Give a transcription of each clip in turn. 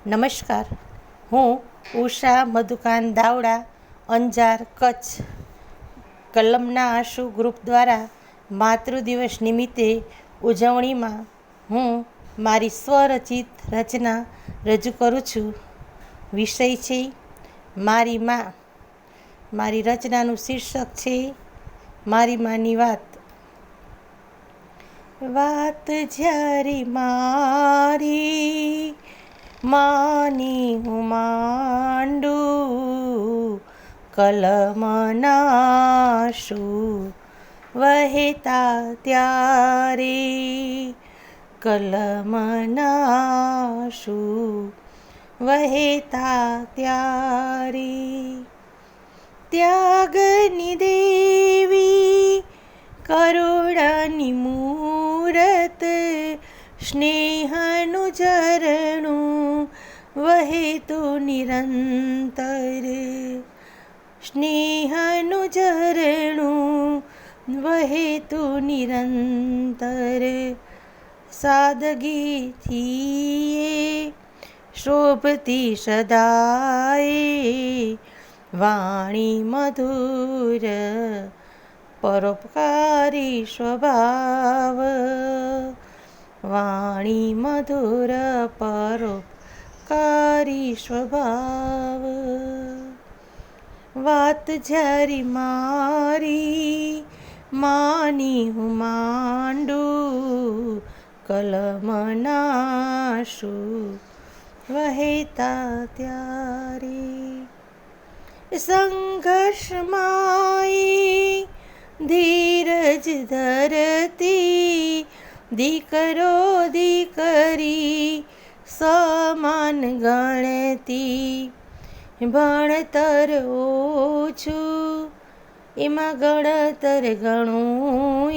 નમસ્કાર, હું ઉષા મધુકાન દાવડા, અંજાર, કચ્છ. કલમના આંસુ ગ્રુપ દ્વારા માતૃદિવસ નિમિત્તે ઉજવણીમાં હું મારી સ્વરચિત રચના રજૂ કરું છું. વિષય છે મારી મા. મારી રચનાનું શીર્ષક છે મારી માની વાત. વાત જ્યારે મારી માની હું માંડું, કલમના આંસુ વહેતા ત્યારે, કલમના આંસુ વહેતા ત્યારે. ત્યાગની દેવી કરુણાની મૂરત, સ્નેહનું ઝરણું વહેતું નિરંતર, સ્નેહનું ઝરણું વહેતું નિરંતર. સાદગીથી શોભતી સદાય, વાણી મધુર પરોપકારી સ્વભાવ, વાણી મધુર પરોપકારી સ્વભાવ. વાત જ્યારે મારી માની હું માંડું, કલમના આંસુ વહેતા ત્યારે. સંઘર્ષમાં ધીરજ ધરતી, દીકરો દીકરી સમાન ગણતી. ભણતર ઓછું એમાં ગણતર ઘણું,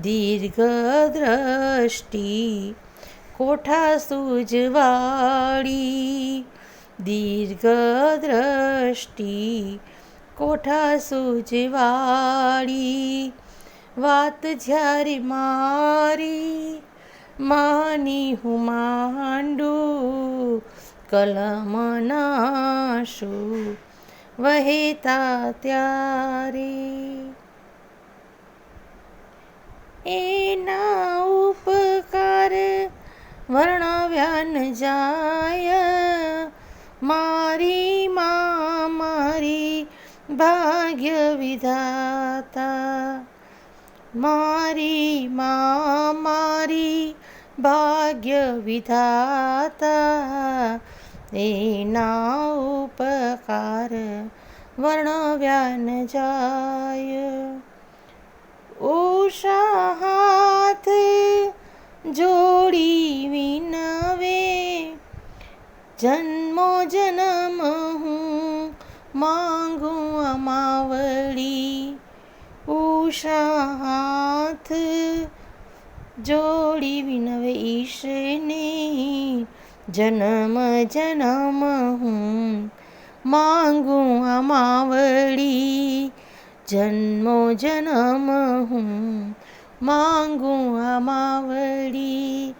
દીર્ઘ દ્રષ્ટિ કોઠા સૂઝવાળી, દીર્ઘ દ્રષ્ટિ કોઠા સૂઝવાળી. વાત જ્યારે મારી માની હું માંડું, કલમના આંસુ વહેતા ત્યારે. એના ઉપકાર વર્ણવ્યા ન જાય, મારી મા મારી ભાગ્ય વિધાતા, મારી મા મારી ભાગ્ય વિધાતા. એના ઉપકાર વર્ણવ્યા ન જાય. ઉષા હાથ જોડી વિનવે, જન્મો જન્મ હું માંગું અમાવડી. ઉષા હાથ જોડી વિનવે ઈશને, જન્મ જન્મ હું માંગું અમાવડી. જન્મો જન્મ હું માંગું અમાવડી.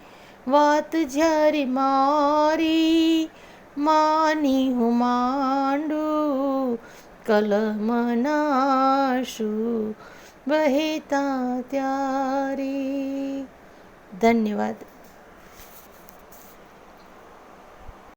વાત જ્યારે મારી માની હું માંડું, કલમના આંસુ વહેતા ત્યારે. ધન્યવાદ.